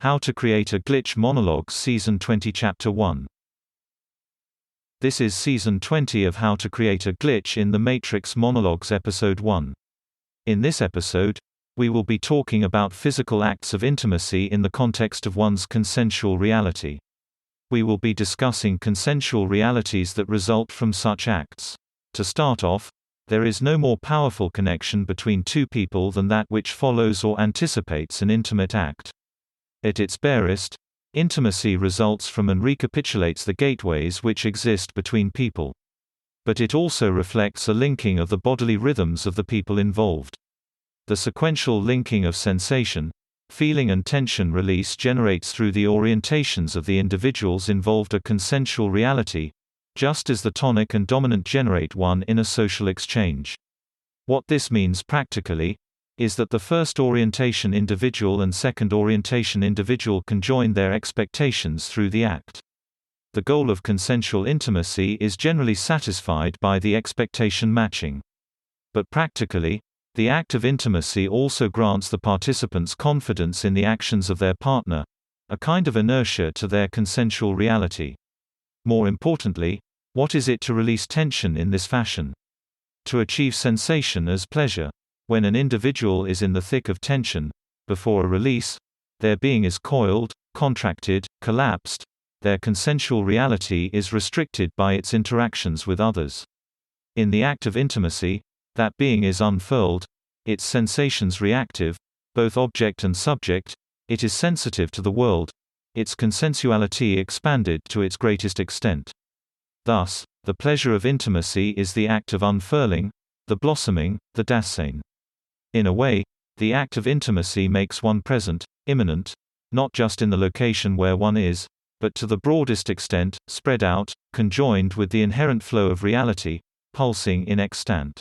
How to Create a Glitch Monologues Season 20 Chapter 1. This is Season 20 of How to Create a Glitch in the Matrix Monologues Episode 1. In this episode, we will be talking about physical acts of intimacy in the context of one's consensual reality. We will be discussing consensual realities that result from such acts. To start off, there is no more powerful connection between two people than that which follows or anticipates an intimate act. At its barest, intimacy results from and recapitulates the gateways which exist between people. But it also reflects a linking of the bodily rhythms of the people involved. The sequential linking of sensation, feeling and tension release generates through the orientations of the individuals involved a consensual reality, just as the tonic and dominant generate one in a social exchange. What this means practically is that the first orientation individual and second orientation individual conjoin their expectations through the act. The goal of consensual intimacy is generally satisfied by the expectation matching. But practically, the act of intimacy also grants the participants confidence in the actions of their partner, a kind of inertia to their consensual reality. More importantly, what is it to release tension in this fashion? To achieve sensation as pleasure. When an individual is in the thick of tension, before a release, their being is coiled, contracted, collapsed, their consensual reality is restricted by its interactions with others. In the act of intimacy, that being is unfurled, its sensations reactive, both object and subject, it is sensitive to the world, its consensuality expanded to its greatest extent. Thus, the pleasure of intimacy is the act of unfurling, the blossoming, the dasein. In a way, the act of intimacy makes one present, immanent, not just in the location where one is, but to the broadest extent, spread out, conjoined with the inherent flow of reality, pulsing in extant.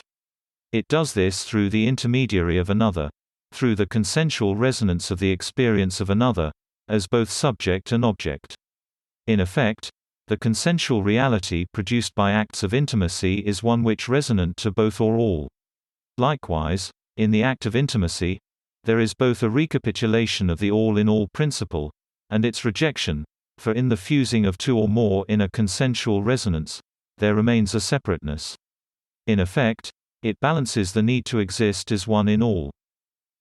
It does this through the intermediary of another, through the consensual resonance of the experience of another, as both subject and object. In effect, the consensual reality produced by acts of intimacy is one which resonant to both or all. Likewise, in the act of intimacy, there is both a recapitulation of the all-in-all principle, and its rejection, for in the fusing of two or more in a consensual resonance, there remains a separateness. In effect, it balances the need to exist as one in all.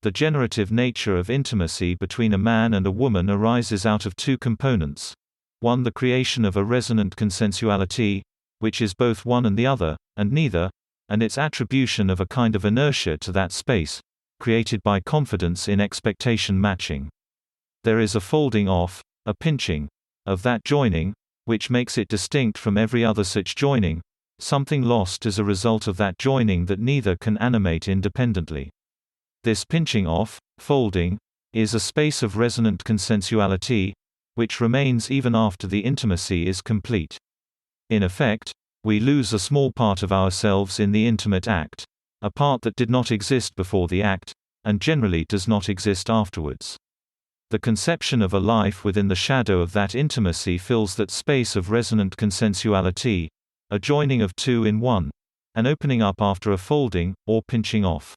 The generative nature of intimacy between a man and a woman arises out of two components. One, the creation of a resonant consensuality, which is both one and the other, and neither, and its attribution of a kind of inertia to that space, created by confidence in expectation matching. There is a folding off, a pinching, of that joining, which makes it distinct from every other such joining, something lost as a result of that joining that neither can animate independently. This pinching off, folding, is a space of resonant consensuality, which remains even after the intimacy is complete. In effect, we lose a small part of ourselves in the intimate act, a part that did not exist before the act, and generally does not exist afterwards. The conception of a life within the shadow of that intimacy fills that space of resonant consensuality, a joining of two in one, an opening up after a folding, or pinching off.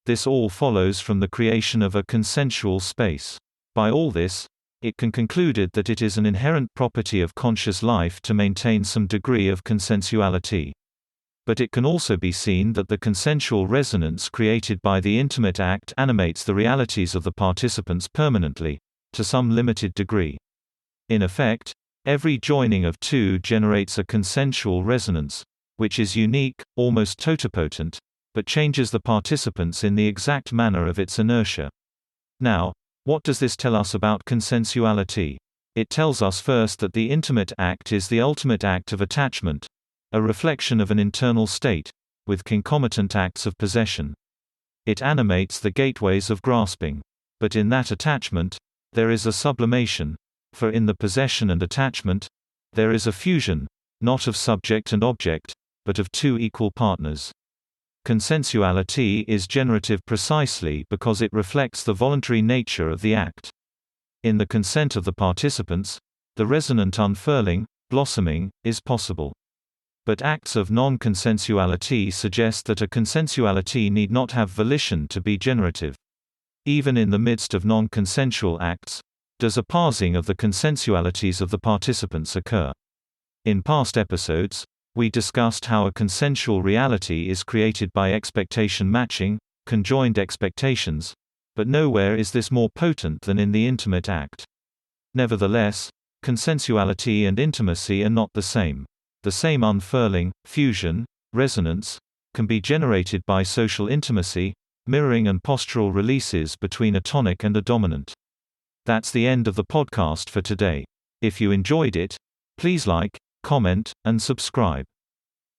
This all follows from the creation of a consensual space. By all this, it can concluded that it is an inherent property of conscious life to maintain some degree of consensuality. But it can also be seen that the consensual resonance created by the intimate act animates the realities of the participants permanently, to some limited degree. In effect, every joining of two generates a consensual resonance, which is unique, almost totipotent, but changes the participants in the exact manner of its inertia. Now, what does this tell us about consensuality? It tells us first that the intimate act is the ultimate act of attachment, a reflection of an internal state, with concomitant acts of possession. It animates the gateways of grasping. But in that attachment, there is a sublimation, for in the possession and attachment, there is a fusion, not of subject and object, but of two equal partners. Consensuality is generative precisely because it reflects the voluntary nature of the act. In the consent of the participants, the resonant unfurling, blossoming, is possible. But acts of non-consensuality suggest that a consensuality need not have volition to be generative. Even in the midst of non-consensual acts, Does a parsing of the consensualities of the participants occur? In past episodes, we discussed how a consensual reality is created by expectation matching, conjoined expectations, but nowhere is this more potent than in the intimate act. Nevertheless, consensuality and intimacy are not the same. The same unfurling, fusion, resonance, can be generated by social intimacy, mirroring and postural releases between a tonic and a dominant. That's the end of the podcast for today. If you enjoyed it, please like, comment, and subscribe.